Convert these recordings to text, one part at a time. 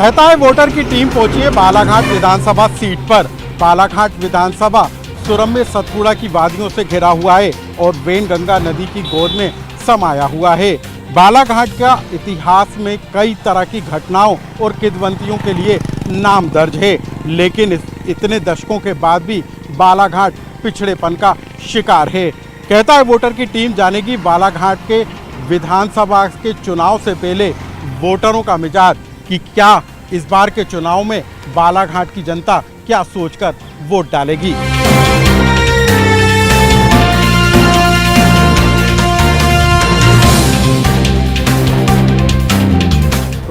कहता है वोटर की टीम पहुंची है बालाघाट विधानसभा सीट पर। बालाघाट विधानसभा सुरम्य सतपुड़ा की वादियों से घिरा हुआ है और वेनगंगा नदी की गोद में समाया हुआ है। बालाघाट का इतिहास में कई तरह की घटनाओं और किंवदंतियों के लिए नाम दर्ज है, लेकिन इतने दशकों के बाद भी बालाघाट पिछड़ेपन का शिकार है। कहता है वोटर की टीम जानेगी बालाघाट के विधानसभा के चुनाव से पहले वोटरों का मिजाज कि क्या इस बार के चुनाव में बालाघाट की जनता क्या सोचकर वोट डालेगी। तो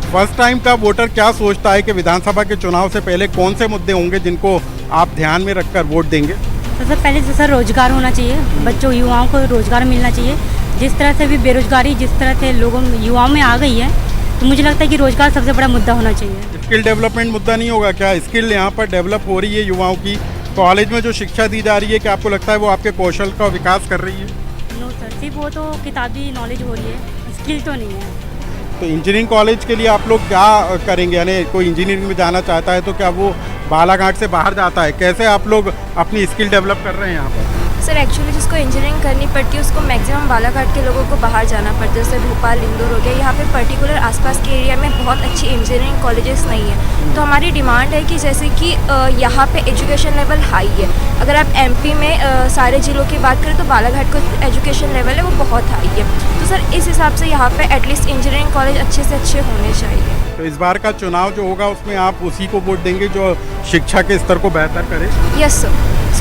फर्स्ट टाइम का वोटर क्या सोचता है कि विधानसभा के चुनाव से पहले कौन से मुद्दे होंगे जिनको आप ध्यान में रखकर वोट देंगे? सबसे पहले जैसा रोजगार होना चाहिए, बच्चों युवाओं को रोजगार मिलना चाहिए। जिस तरह से भी बेरोजगारी जिस तरह से लोगों युवाओं में आ गई है, तो मुझे लगता है कि रोजगार सबसे बड़ा मुद्दा होना चाहिए। स्किल डेवलपमेंट मुद्दा नहीं होगा क्या? स्किल यहाँ पर डेवलप हो रही है युवाओं की, कॉलेज में जो शिक्षा दी जा रही है क्या आपको लगता है वो आपके कौशल का विकास कर रही है? नो सर, सिर्फ वो तो किताबी नॉलेज हो रही है, स्किल तो नहीं है। तो इंजीनियरिंग कॉलेज के लिए आप लोग क्या करेंगे? यानी कोई इंजीनियरिंग में जाना चाहता है तो क्या वो बालाघाट से बाहर जाता है? कैसे आप लोग अपनी स्किल डेवलप कर रहे हैं यहाँ पर? सर एक्चुअली जिसको इंजीनियरिंग करनी पड़ती है उसको मैक्सिमम बालाघाट के लोगों को बाहर जाना पड़ता है, जैसे भोपाल, इंदौर हो गया। यहाँ पे पर्टिकुलर आसपास के एरिया में बहुत अच्छी इंजीनियरिंग कॉलेजेस नहीं है, तो हमारी डिमांड है कि जैसे कि यहाँ पे एजुकेशन लेवल हाई है। अगर आप एमपी में सारे जिलों की बात करें तो बालाघाट का एजुकेशन लेवल है वो बहुत हाई है, तो सर इस हिसाब से यहाँ पे एटलीस्ट इंजीनियरिंग कॉलेज अच्छे से अच्छे होने चाहिए। तो इस बार का चुनाव जो होगा उसमें आप उसी को वोट देंगे जो शिक्षा के स्तर को बेहतर करे? यस सर,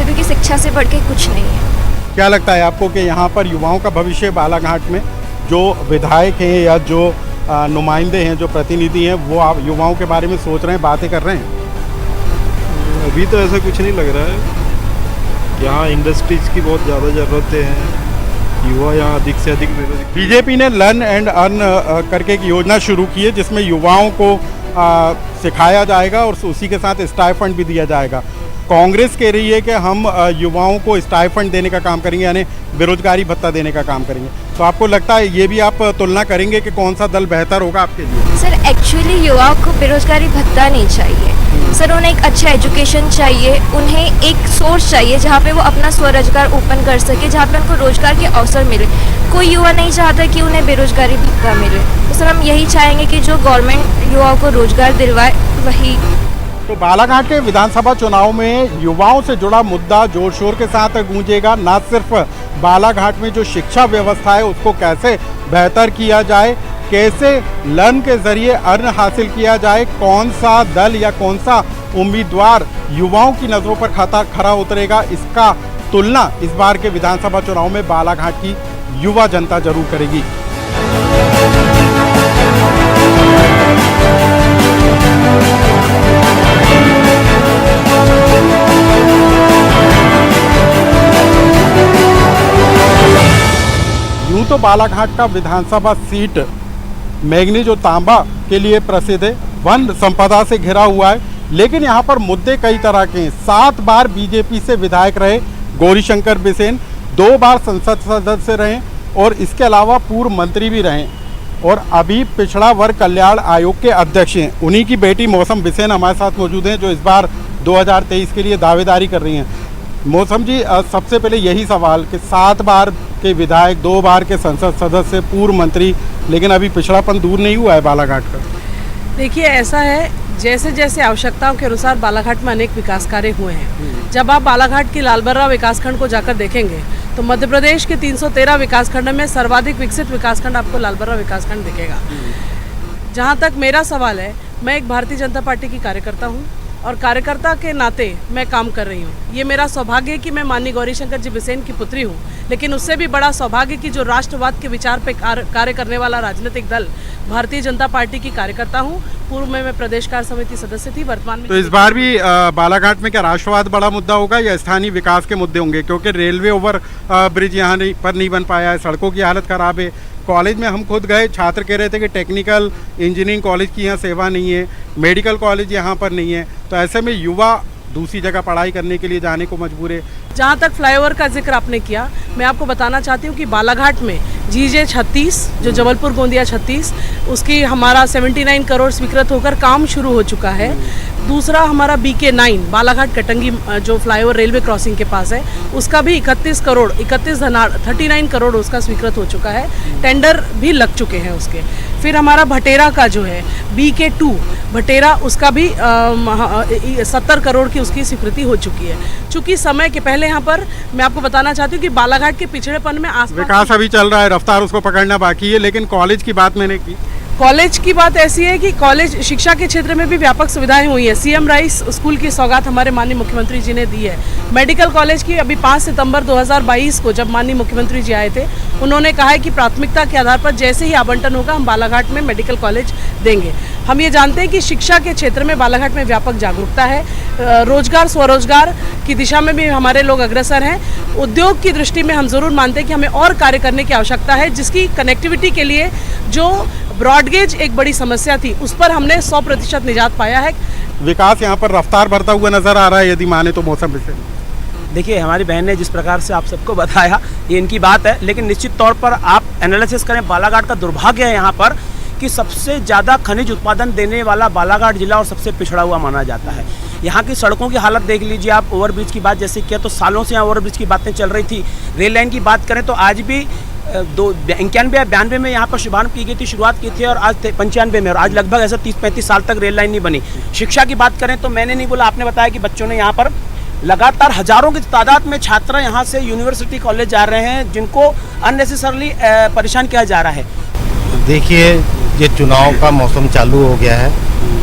क्योंकि शिक्षा से बढ़ के कुछ नहीं है। क्या लगता है आपको कि यहाँ पर युवाओं का भविष्य बालाघाट में जो विधायक हैं या जो नुमाइंदे हैं, जो प्रतिनिधि हैं, वो आप युवाओं के बारे में सोच रहे हैं, बातें कर रहे हैं? अभी तो ऐसा कुछ नहीं लग रहा है। यहाँ इंडस्ट्रीज की बहुत ज़्यादा ज़रूरतें हैं, युवा यहाँ अधिक से अधिक बेरोजगार। बीजेपी ने लर्न एंड अर्न करके एक योजना शुरू की है जिसमें युवाओं को सिखाया जाएगा और उसी के साथ स्टाइपेंड भी दिया जाएगा। कांग्रेस कह रही है कि हम युवाओं को स्टाइपेंड देने का काम करेंगे, यानी बेरोजगारी भत्ता देने का काम करेंगे। तो आपको लगता है ये भी आप तुलना करेंगे कि कौन सा दल बेहतर होगा आपके लिए? सर एक्चुअली युवाओं को बेरोजगारी भत्ता नहीं चाहिए सर, उन्हें एक अच्छा एजुकेशन चाहिए, उन्हें एक सोर्स चाहिए जहाँ पे वो अपना स्वरोजगार ओपन कर सके, जहाँ पे उनको रोजगार के अवसर मिले। कोई युवा नहीं चाहता कि उन्हें बेरोजगारी भत्ता मिले, तो सर हम यही चाहेंगे कि जो गवर्नमेंट युवाओं को रोजगार दिलवाए वही। तो बालाघाट के विधानसभा चुनाव में युवाओं से जुड़ा मुद्दा जोर शोर के साथ गूंजेगा। न सिर्फ बालाघाट में जो शिक्षा व्यवस्था है उसको कैसे बेहतर किया जाए, कैसे लर्न के जरिए अर्न हासिल किया जाए, कौन सा दल या कौन सा उम्मीदवार युवाओं की नज़रों पर खरा उतरेगा, इसका तुलना इस बार के विधानसभा चुनाव में बालाघाट की युवा जनता जरूर करेगी। यूं तो बालाघाट का विधानसभा सीट मैंगनीज और तांबा के लिए प्रसिद्ध है, वन संपदा से घिरा हुआ है, लेकिन यहाँ पर मुद्दे कई तरह के हैं। 7 बार बीजेपी से विधायक रहे गौरीशंकर बिसेन, 2 बार संसद सदस्य रहे और इसके अलावा पूर्व मंत्री भी रहे और अभी पिछड़ा वर्ग कल्याण आयोग के अध्यक्ष हैं। उन्हीं की बेटी मौसम बिसेन हमारे साथ मौजूद हैं जो इस बार 2023 के लिए दावेदारी कर रही हैं। मौसम जी, सबसे पहले यही सवाल कि 7 बार के विधायक, 2 बार के संसद सदस्य, पूर्व मंत्री, लेकिन अभी पिछड़ापन दूर नहीं हुआ है बालाघाट का। देखिए ऐसा है, जैसे जैसे आवश्यकताओं के अनुसार बालाघाट में अनेक विकास कार्य हुए हैं। जब आप बालाघाट की लालबर्रा विकासखंड को जाकर देखेंगे तो मध्य प्रदेश के 313 विकासखंड में सर्वाधिक विकसित विकासखंड आपको लालबर्रा विकासखंड दिखेगा। जहाँ तक मेरा सवाल है, मैं एक भारतीय जनता पार्टी की कार्यकर्ता हूँ और कार्यकर्ता के नाते मैं काम कर रही हूँ। ये मेरा सौभाग्य है कि मैं माननीय गौरीशंकर जी बिसेन की पुत्री हूँ, लेकिन उससे भी बड़ा सौभाग्य कि जो राष्ट्रवाद के विचार पे कार्य करने वाला राजनीतिक दल भारतीय जनता पार्टी की कार्यकर्ता हूँ। पूर्व में मैं प्रदेश कार्य समिति सदस्य थी, वर्तमान में। तो इस बार भी बालाघाट में क्या राष्ट्रवाद बड़ा मुद्दा होगा या स्थानीय विकास के मुद्दे होंगे? क्योंकि रेलवे ओवर ब्रिज यहाँ पर नहीं बन पाया है, सड़कों की हालत खराब है। कॉलेज में हम खुद गए, छात्र कह रहे थे कि टेक्निकल इंजीनियरिंग कॉलेज की यहाँ सेवा नहीं है, मेडिकल कॉलेज यहाँ पर नहीं है, तो ऐसे में युवा दूसरी जगह पढ़ाई करने के लिए जाने को मजबूर है। जहाँ तक फ्लाईओवर का जिक्र आपने किया, मैं आपको बताना चाहती हूँ कि बालाघाट में GJ 36 जो जबलपुर गोंदिया 36, उसकी हमारा 79 करोड़ स्वीकृत होकर काम शुरू हो चुका है। दूसरा हमारा BK 9 बालाघाट कटंगी जो फ्लाईओवर रेलवे क्रॉसिंग के पास है, उसका भी 39 करोड़ उसका स्वीकृत हो चुका है, टेंडर भी लग चुके हैं उसके। फिर हमारा भटेरा का जो है BK 2 भटेरा, उसका भी 70 करोड़ की उसकी स्वीकृति हो चुकी है। चूँकि समय के पहले यहाँ पर मैं आपको बताना चाहती हूँ कि बालाघाट के पिछड़ेपन में विकास अभी चल रहा है, रफ्तार उसको पकड़ना बाकी है, लेकिन कॉलेज की बात मैंने की। कॉलेज की बात ऐसी है कि कॉलेज शिक्षा के क्षेत्र में भी व्यापक सुविधाएं हुई हैं। CM राइस स्कूल की सौगात हमारे माननीय मुख्यमंत्री जी ने दी है। मेडिकल कॉलेज की अभी 5 सितंबर 2022 को जब माननीय मुख्यमंत्री जी आए थे, उन्होंने कहा है कि प्राथमिकता के आधार पर जैसे ही आवंटन होगा हम बालाघाट में मेडिकल कॉलेज देंगे। हम ये जानते हैं कि शिक्षा के क्षेत्र में बालाघाट में व्यापक जागरूकता है, रोजगार स्वरोजगार की दिशा में भी हमारे लोग अग्रसर हैं। उद्योग की दृष्टि में हम जरूर मानते हैं कि हमें और कार्य करने की आवश्यकता है, जिसकी कनेक्टिविटी के लिए जो ब्रॉडगेज एक बड़ी समस्या थी उस पर हमने 100% निजात पाया है। विकास यहाँ पर रफ्तार भरता हुआ नजर आ रहा है, यदि माने तो मौसम से। देखिए, हमारी बहन ने जिस प्रकार से आप सबको बताया ये इनकी बात है, लेकिन निश्चित तौर पर आप एनालिसिस करें, बालाघाट का दुर्भाग्य है यहाँ पर कि सबसे ज़्यादा खनिज उत्पादन देने वाला बालाघाट जिला और सबसे पिछड़ा हुआ माना जाता है। यहाँ की सड़कों की हालत देख लीजिए आप। ओवरब्रिज की बात जैसे किया तो सालों से यहाँ ओवरब्रिज की बातें चल रही थी। रेल लाइन की बात करें तो आज भी 91-92 में यहाँ पर शुभारंभ की गई थी, शुरुआत की थी, और आज 95 में, और आज लगभग ऐसा 30-35 साल तक रेल लाइन नहीं बनी। शिक्षा की बात करें तो मैंने नहीं बोला, आपने बताया कि बच्चों ने यहाँ पर लगातार हजारों की तादाद में छात्र यहाँ से यूनिवर्सिटी कॉलेज जा रहे हैं, जिनको अननेसेसरली परेशान किया जा रहा है। देखिए, ये चुनाव का मौसम चालू हो गया है।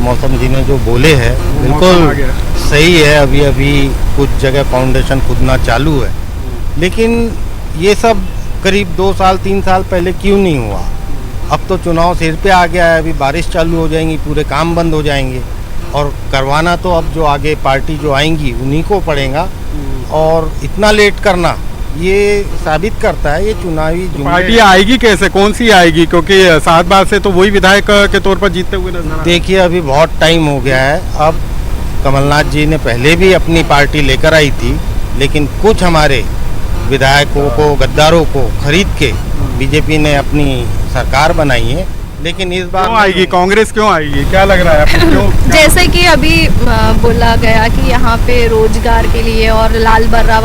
मौसम जी ने जो बोले हैं बिल्कुल सही है। अभी अभी कुछ जगह फाउंडेशन खुदना चालू है, लेकिन ये सब करीब 2 साल 3 साल पहले क्यों नहीं हुआ? अब तो चुनाव सिर पे आ गया है, अभी बारिश चालू हो जाएंगी, पूरे काम बंद हो जाएंगे, और करवाना तो अब जो आगे पार्टी जो आएंगी उन्हीं को पड़ेगा। और इतना लेट करना ये साबित करता है ये चुनावी पार्टी आएगी कैसे, कौन सी आएगी? क्योंकि 7 बार से तो वही विधायक के तौर पर जीतते हुए नजर। देखिए, अभी बहुत टाइम हो गया है। अब कमलनाथ जी ने पहले भी अपनी पार्टी लेकर आई थी, लेकिन कुछ हमारे विधायकों को, गद्दारों को खरीद के बीजेपी ने अपनी सरकार बनाई है। लेकिन इस बार क्यों आएगी कांग्रेस, क्यों आएगी, क्या लग रहा है आपको? क्यों? जैसे कि अभी बोला गया कि यहाँ पे रोजगार के लिए और लाल बर्रा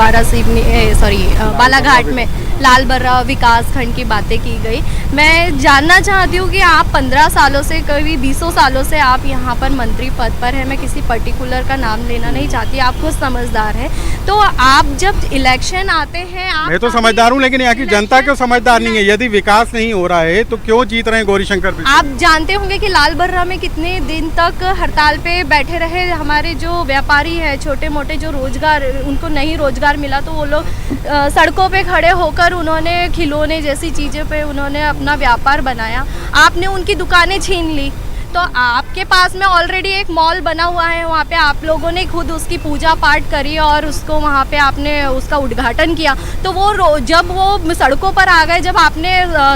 बालाघाट में लाल बर्रा विकास खंड की बातें की गई। मैं जानना चाहती हूँ कि आप 15 सालों से, कभी 20 सालों से आप यहाँ पर मंत्री पद पर हैं। मैं किसी पर्टिकुलर का नाम लेना नहीं चाहती, आप खुद समझदार हैं। तो आप जब इलेक्शन आते हैं, आप मैं तो समझदार हूँ, लेकिन यहाँ की जनता क्यों समझदार नहीं है? यदि विकास नहीं हो रहा है तो क्यों जीत रहे हैं गौरीशंकर? आप जानते होंगे कि लाल बर्रा में कितने दिन तक हड़ताल पे बैठे रहे हमारे जो व्यापारी हैं, छोटे मोटे जो रोजगार, उनको नहीं रोजगार मिला तो वो लोग सड़कों पे खड़े होकर उन्होंने खिलौने जैसी चीज़ों पे उन्होंने अपना व्यापार बनाया। आपने उनकी दुकानें छीन ली। तो आपके पास में ऑलरेडी एक मॉल बना हुआ है, वहाँ पे आप लोगों ने खुद उसकी पूजा पाठ करी और उसको वहाँ पे आपने उसका उद्घाटन किया। तो वो जब वो सड़कों पर आ गए, जब आपने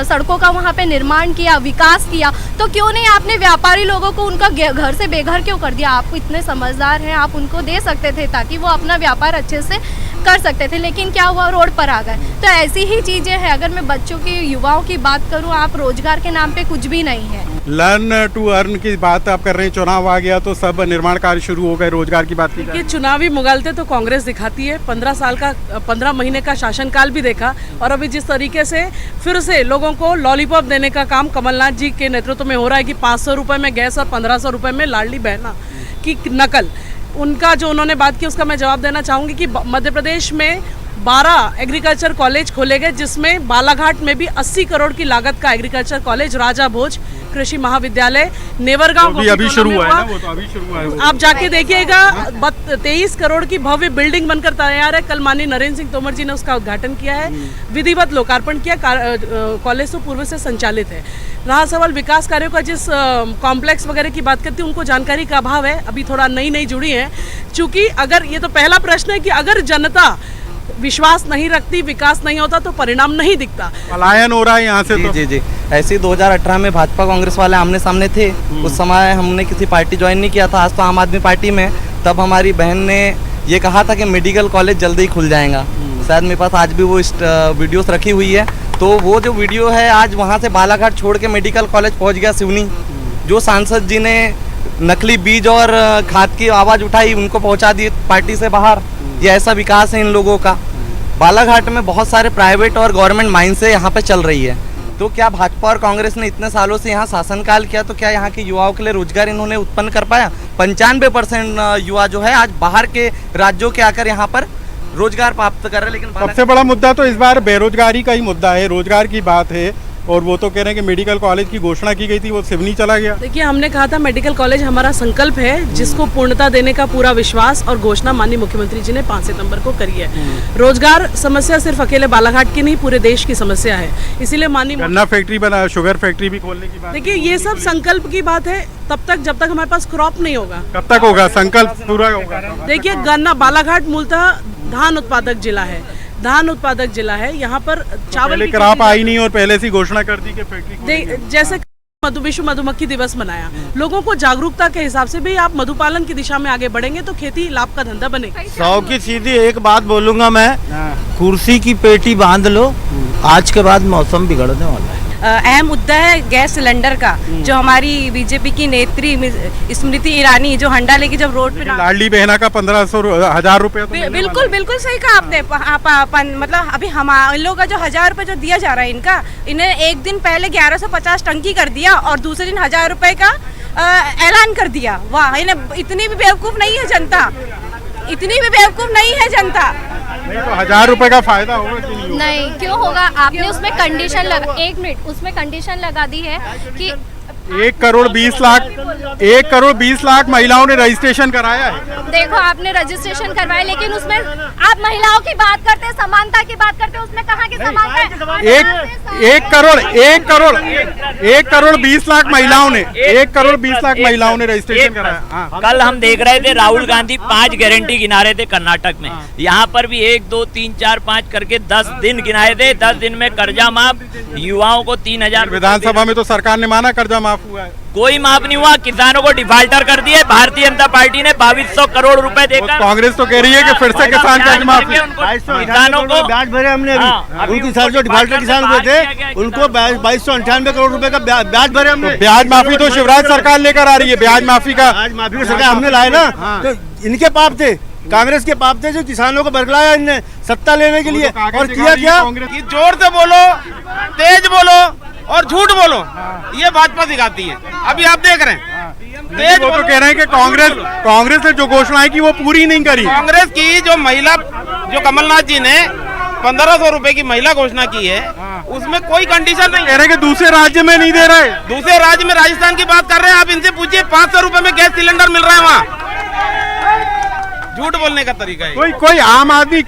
सड़कों का वहाँ पे निर्माण किया, विकास किया, तो क्यों नहीं आपने व्यापारी लोगों को उनका घर से बेघर क्यों कर दिया? आप इतने समझदार हैं, आप उनको दे सकते थे ताकि वो अपना व्यापार अच्छे से कर सकते थे, लेकिन क्या हुआ, रोड पर आ गए। तो ऐसी ही चीज़ें हैं। अगर मैं बच्चों की, युवाओं की बात करूँ, आप रोजगार के नाम पे कुछ भी नहीं है। लर्न टू अर्न की बात आप कर रहे हैं, चुनाव आ गया तो सब निर्माण कार्य शुरू हो गए, रोजगार की बात की कि चुनावी मुगालते तो कांग्रेस दिखाती है। 15 महीने का शासनकाल भी देखा, और अभी जिस तरीके से फिर से लोगों को लॉलीपॉप देने का काम कमलनाथ जी के नेतृत्व में हो रहा है कि 500 रुपये में गैस और 1500 रुपये में लाडली बहना की नकल, उनका जो उन्होंने बात की उसका मैं जवाब देना चाहूँगी कि मध्य प्रदेश में 12 एग्रीकल्चर कॉलेज खोले गए, जिसमें बालाघाट में भी 80 करोड़ की लागत का एग्रीकल्चर कॉलेज, राजा भोज कृषि महाविद्यालय, नेवरगांव अभी शुरू हुआ है ना, वो तो अभी शुरू हुआ है। आप जाके देखिएगा, 23 करोड़ की भव्य बिल्डिंग बनकर तैयार है। कल माननीय नरेंद्र सिंह तोमर जी ने उसका उद्घाटन किया है, विधिवत लोकार्पण किया। कॉलेज तो पूर्व से संचालित है। रहा सवाल विकास कार्यों का, जिस कॉम्प्लेक्स वगैरह की बात करती हूँ उनको जानकारी का अभाव है, अभी थोड़ा नई जुड़ी है। चूँकि अगर ये तो पहला प्रश्न है कि अगर जनता विश्वास नहीं रखती, विकास नहीं होता तो परिणाम नहीं दिखता, पलायन हो रहा है यहाँ से। जी ऐसे ही 2018 में भाजपा कांग्रेस वाले आमने सामने थे। उस समय हमने किसी पार्टी ज्वाइन नहीं किया था, आज तो आम आदमी पार्टी में। तब हमारी बहन ने ये कहा था कि मेडिकल कॉलेज जल्दी ही खुल जाएगा। शायद मेरे पास आज भी वो वीडियोस रखी हुई है। तो वो जो वीडियो है आज वहाँ से बालाघाट छोड़ के मेडिकल कॉलेज पहुँच गया सिवनी। जो सांसद जी ने नकली बीज और खाद की आवाज़ उठाई उनको पहुँचा दी पार्टी से बाहर। ये ऐसा विकास है इन लोगों का। बालाघाट में बहुत सारे प्राइवेट और गवर्नमेंट माइंस से यहाँ पे चल रही है। तो क्या भाजपा और कांग्रेस ने इतने सालों से यहाँ शासनकाल किया तो क्या यहाँ के युवाओं के लिए रोजगार इन्होंने उत्पन्न कर पाया? 95% युवा जो है आज बाहर के राज्यों के आकर यहाँ पर रोजगार प्राप्त कर रहे हैं। लेकिन सबसे बड़ा मुद्दा तो इस बार बेरोजगारी का ही मुद्दा है, रोजगार की बात है। और वो तो कह रहे हैं कि मेडिकल कॉलेज की घोषणा की गई थी, वो सिवनी चला गया। देखिए, हमने कहा था मेडिकल कॉलेज हमारा संकल्प है, जिसको पूर्णता देने का पूरा विश्वास और घोषणा माननीय मुख्यमंत्री जी ने 5 सितंबर को करी है। रोजगार समस्या सिर्फ अकेले बालाघाट की नहीं, पूरे देश की समस्या है। इसीलिए माननीय गन्ना फैक्ट्री बना, शुगर फैक्ट्री भी खोलने की बात। देखिए, ये सब संकल्प की बात है तब तक जब तक हमारे पास क्रॉप नहीं होगा। कब तक होगा संकल्प पूरा होगा? देखिए, गन्ना बालाघाट मूलतः धान उत्पादक जिला है, धान उत्पादक जिला है। यहाँ पर चावल की क्रॉप आई नहीं और पहले से घोषणा कर दी कि फैक्ट्री जैसे विश्व मधुमक्खी दिवस मनाया, लोगों को जागरूकता के हिसाब से भी आप मधुपालन की दिशा में आगे बढ़ेंगे तो खेती लाभ का धंधा बनेगा। 100 की सीधी एक बात बोलूंगा मैं, कुर्सी की पेटी बांध लो, आज के बाद मौसम बिगड़ने वाला है। अहम मुद्दा है गैस सिलेंडर का, जो हमारी बीजेपी की नेत्री स्मृति ईरानी जो हंडा लेके जब रोड पे लाडली बहना का 1500-1000 रुपए तो बिल्कुल बिल्कुल सही कहा आपने। मतलब अभी हम लोग का जो 1000 रुपए जो दिया जा रहा है इनका, इन्हें एक दिन पहले 1150 टंकी कर दिया और दूसरे दिन 1000 रुपए का ऐलान कर दिया। वाह, इन्हें इतनी भी बेवकूफ नहीं है जनता, इतनी भी बेवकूफ नहीं है जनता। नहीं तो 1000 रुपए का फायदा होगा कि नहीं होगा? नहीं, क्यों होगा? आपने उसमें कंडीशन लगा, 1 मिनट, उसमें कंडीशन लगा दी है कि 1 करोड़ 20 लाख महिलाओं ने रजिस्ट्रेशन कराया है। देखो, आपने रजिस्ट्रेशन करवाया, लेकिन उसमें आप महिलाओं की बात करते हैं, समानता की बात करते हैं, उसमें कहाँ की समानता है? 1 करोड़ 20 लाख महिलाओं ने 1 करोड़ 20 लाख महिलाओं ने रजिस्ट्रेशन कराया। कल हम देख रहे थे राहुल गांधी 5 गारंटी गिना रहे थे कर्नाटक में। यहाँ पर भी 1 2 3 4 5 करके 10 दिन गिनाए थे। 10 दिन में कर्जा माफ, युवाओं को 3000। विधानसभा में तो सरकार ने माना कर्जा माफ हुआ है, कोई माफ नहीं हुआ। किसानों को डिफाल्टर कर दिए। भारतीय जनता पार्टी ने 2200 करोड़ रुपए देकर। कांग्रेस तो कह रही है कि फिर से किसान कर्ज माफ। किसानों को ब्याज भरे हमने अभी। उनके साथ जो डिफाल्टर किसान हुए थे उनको 2298 करोड़ रुपए का ब्याज भरे हमने। ब्याज माफी तो शिवराज सरकार लेकर आ रही है। ब्याज माफी का सरकार हमने लाए ना, तो इनके पाप थे, कांग्रेस के पाप थे जो किसानों को बरगलाया इनने सत्ता लेने के लिए। और किया क्या? जोर से बोलो, तेज बोलो और झूठ बोलो, ये भाजपा दिखाती है। अभी आप देख रहे हैं, वो तो कह रहे हैं कि कांग्रेस ने जो घोषणाएं की वो पूरी नहीं करी। कांग्रेस की जो महिला, जो कमलनाथ जी ने 1500 रुपए की महिला घोषणा की है, उसमें कोई कंडीशन नहीं। कह रहे हैं कि दूसरे राज्य में नहीं दे रहे। दूसरे राज्य में राजस्थान की बात कर रहे हैं, आप इनसे पूछिए 500 रुपए में गैस सिलेंडर मिल रहा है वहाँ। झूठ बोलने का तरीका है। कोई आम आदमी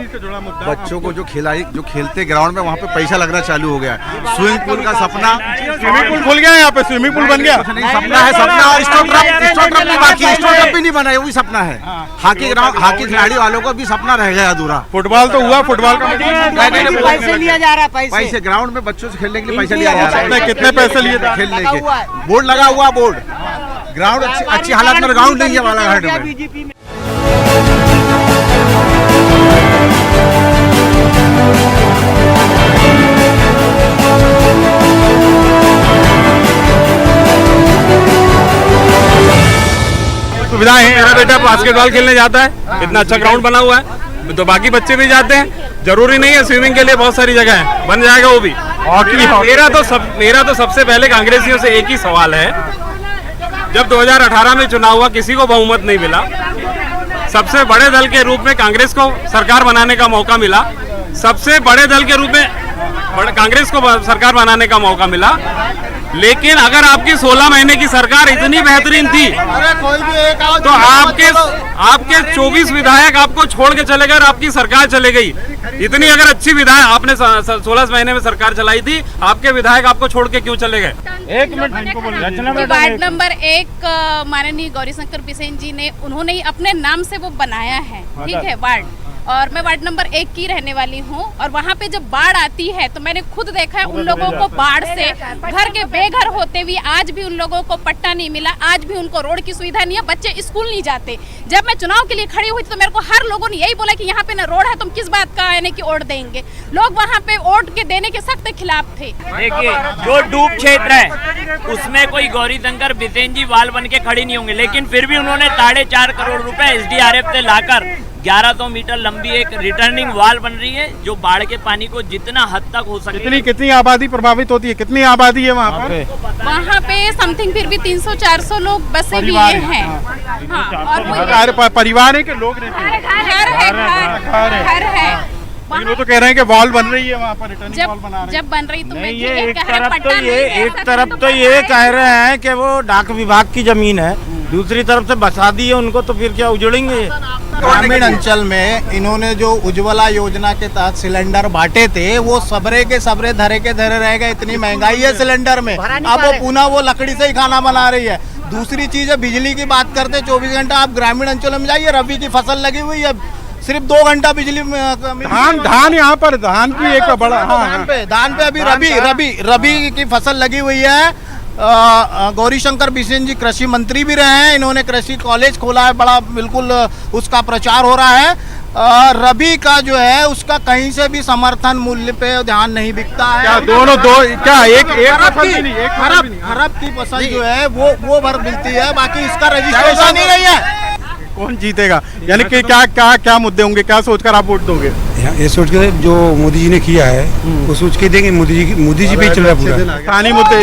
से जुड़ा मुद्दा। बच्चों को जो खेलते ग्राउंड में वहाँ पे पैसा लगना चालू हो गया है। स्विमिंग पूल का सपना, स्विमिंग पूल खुल गया, यहाँ पे स्विमिंग पूल बन गया। सपना है, सपना। और स्टोर ट्रप भी बाकी, स्टोर ट्रप भी नहीं बना है, वो भी सपना है। हॉकी खिलाड़ी वालों को भी सपना रह गया अधूरा। फुटबॉल तो हुआ, फुटबॉल का पैसे लिया जा रहा है, पैसे ग्राउंड में बच्चों से खेलने के लिए पैसा लिया जा रहा है। कितने पैसे लिए खेलने के? बोर्ड लगा हुआ, बोर्ड। ग्राउंड अच्छी हालत में ग्राउंड नहीं है बालाघाट में। सुविधाएं हैं। मेरा बेटा बास्केटबॉल खेलने जाता है, इतना अच्छा ग्राउंड बना हुआ है, तो बाकी बच्चे भी जाते हैं। जरूरी नहीं है, स्विमिंग के लिए बहुत सारी जगह है, बन जाएगा वो भी। मेरा तो सबसे पहले कांग्रेसियों से एक ही सवाल है, जब 2018 में चुनाव हुआ किसी को बहुमत नहीं मिला, सबसे बड़े दल के रूप में कांग्रेस को सरकार बनाने का मौका मिला, सबसे बड़े दल के रूप में कांग्रेस को सरकार बनाने का मौका मिला, लेकिन अगर आपकी 16 महीने की सरकार इतनी बेहतरीन थी तो आपके 24 विधायक आपको छोड़ के चले गए और आपकी सरकार चले गई। इतनी अगर अच्छी विधायक आपने 16 महीने में सरकार चलाई थी, आपके विधायक आपको छोड़ के क्यों चले गए? 1 मिनट। वार्ड नंबर 1 माननीय गौरीशंकर बिसेन जी ने, उन्होंने अपने नाम से वो बनाया है, ठीक है वार्ड। और मैं वार्ड नंबर 1 की रहने वाली हूँ। और वहाँ पे जब बाढ़ आती है तो मैंने खुद देखा है उन लोगों को बाढ़ से घर के बेघर होते हुए आज भी उन लोगों को पट्टा नहीं मिला, आज भी उनको रोड की सुविधा नहीं है, बच्चे स्कूल नहीं जाते। जब मैं चुनाव के लिए खड़ी हुई तो मेरे को हर लोगों ने यही बोला कि यहाँ पे ना रोड है, तुम किस बात का यानी कि वोट देंगे। लोग वहाँ पे वोट के देने के सख्त खिलाफ थे। देखिए जो डूब क्षेत्र है उसमें कोई गौरी शंकर बिसेन जी वाल बन के खड़ी नहीं होंगे, लेकिन फिर भी उन्होंने 4.5 करोड़ रुपए SDRF से लाकर 1100 मीटर लंबी एक रिटर्निंग वाल बन रही है जो बाढ़ के पानी को जितना हद तक हो सके। कितनी आबादी प्रभावित होती है, कितनी आबादी है वहाँ पर? वहाँ पे समथिंग फिर भी 300-400 लोग बसे भी हैं। और परिवार है कि लोग रहते हैं? घर है। वो तो कह रहे हैं कि वॉल बन रही है वहाँ पर, रिटर्निंग वॉल बना रहे हैं। जब बन रही तो नहीं, ये एक तरफ तो ये कह रहे हैं कि वो डाक विभाग की जमीन है, दूसरी तरफ से बसा दी है उनको, तो फिर क्या उजड़ेंगे? ग्रामीण अंचल में इन्होंने जो उज्ज्वला योजना के तहत सिलेंडर बांटे थे वो सबरे के सबरे धरे के धरे रह गए। इतनी महंगाई है सिलेंडर में, अब वो पुनः वो लकड़ी से ही खाना बना रही है। दूसरी चीज है बिजली की बात करते, 24 घंटा आप ग्रामीण अंचलों में जाइए, रबी की फसल लगी हुई है, सिर्फ 2 घंटा बिजली धान यहाँ पर धान की एक बड़ा धान पे अभी रबी की फसल लगी हुई है। गौरी शंकर बिसेन जी कृषि मंत्री भी रहे हैं, इन्होंने कृषि कॉलेज खोला है, बड़ा बिल्कुल उसका प्रचार हो रहा है। रबी का जो है उसका कहीं से भी समर्थन मूल्य पे ध्यान नहीं बिकता है। क्या दोनों क्या एक खरब की फसल जो है वो भर मिलती है, बाकी इसका रजिस्ट्रेशन ही नहीं है। कौन जीतेगा, यानी कि क्या मुद्दे होंगे, क्या सोचकर आप वोट दोगे? ये सोच के जो मोदी जी ने किया है वो सोच के देंगे। मोदी जी पे चल रहा है पूरा। स्थानीय मुद्दे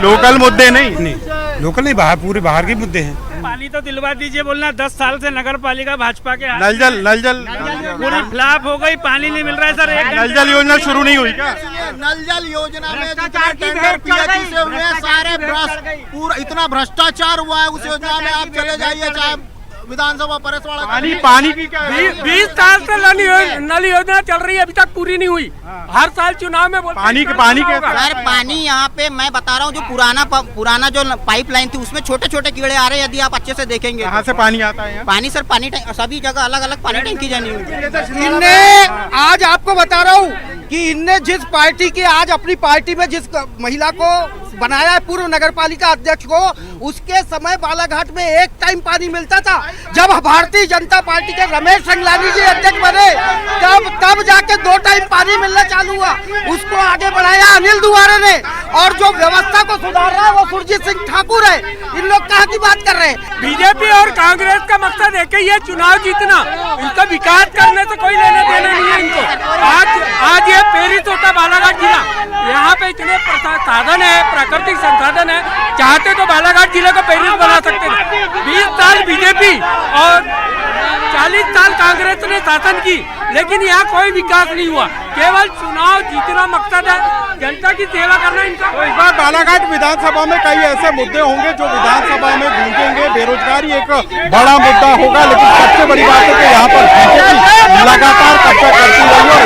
लोकल मुद्दे नहीं, लोकल नहीं, पूरे बाहर के मुद्दे हैं। पानी तो दिलवा दीजिए बोलना, 10 साल से नगर पालिका भाजपा के नल जल पूरी फ्लॉप हो गई, पानी नहीं मिल रहा है सर। नल जल योजना शुरू नहीं हुई क्या? नल जल योजना में जितने टेंडर PHU से हुए सारे पूरा इतना भ्रष्टाचार हुआ है उस योजना में। आप चले जाइए चाहे विधानसभा परिसर पानी की 20 साल से नल योजना चल रही है, अभी तक पूरी नहीं हुई। हर साल चुनाव में पानी के सर पानी यहाँ पे मैं बता रहा हूँ, जो पुराना जो पाइपलाइन थी उसमें छोटे छोटे कीड़े आ रहे हैं। यदि आप अच्छे से देखेंगे कहाँ से पानी आता है? पानी सर पानी सभी जगह अलग अलग पानी टैंकी जानी हुई। इनने आज आपको बता रहा हूँ कि इनने जिस पार्टी की आज अपनी पार्टी में जिस महिला को बनाया है पूर्व नगर पालिका अध्यक्ष को, उसके समय बालाघाट में एक टाइम पानी मिलता था। जब भारतीय जनता पार्टी के रमेश संगलानी जी अध्यक्ष बने तब जाके 2 टाइम पानी मिलना चालू हुआ। उसको आगे बढ़ाया अनिल दुआरे ने, और जो व्यवस्था को सुधार रहा है वो सुरजीत सिंह ठाकुर है। इन लोग कहाँ की बात कर रहे हैं? बीजेपी और कांग्रेस का मकसद एक ही है, चुनाव जीतना। इनका विकास करने से कोई लेना देना नहीं है इनको। आज ये प्रेरित होता बालाघाट जिला, यहाँ पे इतने साधन है, प्राकृतिक संसाधन है, चाहते तो बालाघाट जिले को प्रेरित बना सकते थे। 20 साल बीजेपी और 40 साल कांग्रेस ने शासन की, लेकिन यहाँ कोई विकास नहीं हुआ। केवल चुनाव जीतना मकसद है, जनता की सेवा करना इनका। तो इस बार बालाघाट विधानसभा में कई ऐसे मुद्दे होंगे जो विधानसभा में गूंजेंगे। बेरोजगारी एक बड़ा मुद्दा होगा, लेकिन सबसे बड़ी बात है कि यहाँ पर बीजेपी लगातार कब्जा करती रही और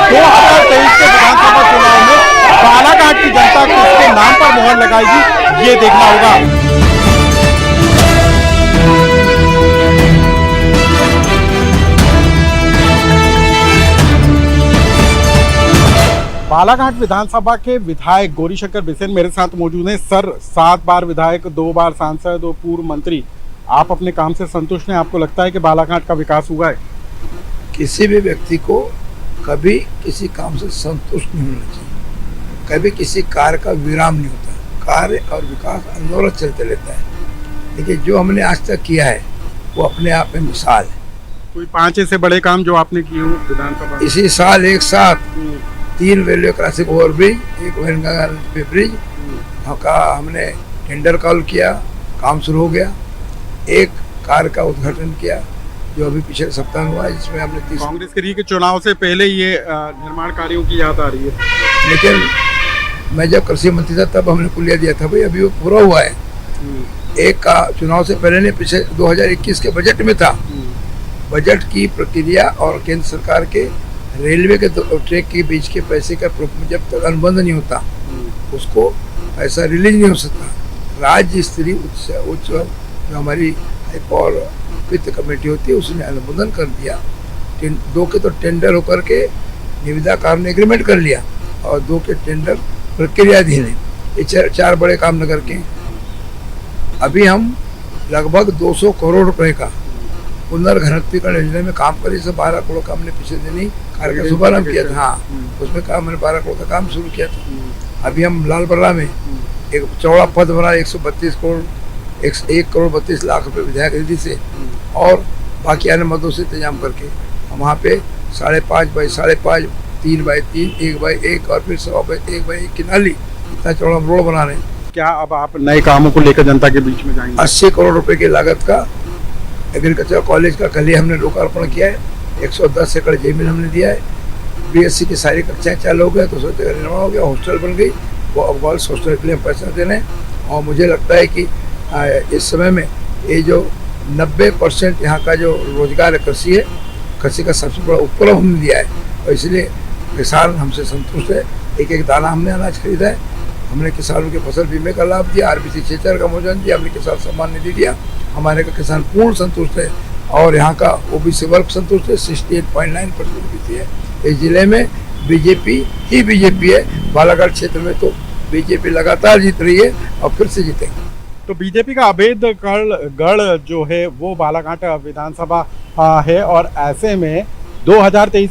2023 के विधानसभा चुनाव में बालाघाट की जनता किसके नाम पर मोहर लगाएगी, ये देखना होगा। बालाघाट विधानसभा के विधायक गौरी शंकर बिसेन मेरे साथ मौजूद हैं। सर, 7 बार विधायक, 2 बार सांसद और पूर्व मंत्री, आप अपने काम से संतुष्ट हैं? आपको लगता है कि बालाघाट का विकास हुआ है? किसी भी व्यक्ति को कभी किसी काम से संतुष्ट नहीं होना चाहिए, कभी किसी कार्य का विराम नहीं होता। कार्य और विकास अनवरत चलते रहता है, लेकिन जो हमने आज तक किया है वो अपने आप में मिसाल है। कोई 5 ऐसे बड़े काम जो आपने किए हो विधानसभा? इसी साल एक साथ 3 railway crossing overbridge, 1 Wainganga bridge का हमने टेंडर कॉल किया, काम शुरू हो गया। 1 कार का उद्घाटन किया जो अभी पिछले सप्ताह में हुआ, जिसमें हमने कांग्रेस के चुनाव से पहले ये निर्माण कार्यों की याद आ रही है। लेकिन मैं जब कृषि मंत्री था तब हमने पुलिया दिया था, भाई अभी वो पूरा हुआ है। 1 का चुनाव से पहले नहीं, पिछले 2021 के बजट में था। बजट की प्रक्रिया और केंद्र सरकार के रेलवे के ट्रैक के बीच के पैसे का जब तक अनुबंध नहीं होता उसको पैसा रिलीज नहीं हो सकता। राज्य स्तरीय उत्सव जो हमारी वित्त कमेटी होती है, उसने अनुमोदन कर दिया। 2 के तो टेंडर होकर के निविदा कार्य ने एग्रीमेंट कर लिया और 2 के टेंडर प्रक्रियाधीन है। ये 4 बड़े काम नगर के। अभी हम लगभग 200 करोड़ रुपए का पुनर्घनत्वीकरण योजना में काम करे। 12 करोड़ का हमने पिछले दिन ही कार्य का शुभारंभ किया था। हाँ, उसमें काम मैंने 12 करोड़ का काम शुरू किया था। अभी हम लालबर्रा में एक चौड़ा पद बना 132 करोड़ 1 करोड़ 32 लाख रुपए विधायक निधि से और बाकी अन्य मदों से इंतजाम करके हम वहाँ पे 5.5 बाई 5.5 3 बाई 3 1 बाई 1 और फिर 1 बाई 1 की नाली इतना चौड़ा रोड बना रहे हैं। क्या अब आप नए कामों को लेकर जनता के बीच में जाएंगे? 80 करोड़ रुपए की लागत का एग्रीकल्चर कॉलेज का कल ही हमने लोकार्पण किया है। 110 एकड़ जमीन हमने दिया है। BSc की सारी कक्षाएं चालू हो गया, तो सोचते का निर्माण हो गया, हॉस्टल बन गई। वो अब गर्ल्स हॉस्टल के लिए हम पैसा दे रहे हैं। और मुझे लगता है कि इस समय में ये जो 90% यहाँ का जो रोजगार है कृषि है, कृषि का सबसे बड़ा उपक्रम हमने दिया है और इसलिए किसान हमसे संतुष्ट है। एक दाना हमने अनाज खरीदा है। हमने किसानों के फसल बीमे का लाभ दिया, RBC 6 का मुआवजा दिया, हमने किसान सम्मान निधि दिया। हमारे का किसान पूर्ण संतुष्ट है और यहाँ का OBC वर्ग संतुष्ट है। 68.9% OBC है। इस जिले में बीजेपी ही बीजेपी है। बालाघाट क्षेत्र में तो बीजेपी लगातार जीत रही है और फिर से जीतेगी। तो बीजेपी का अभेद गढ़ जो है वो बालाघाट विधानसभा है और ऐसे में 2023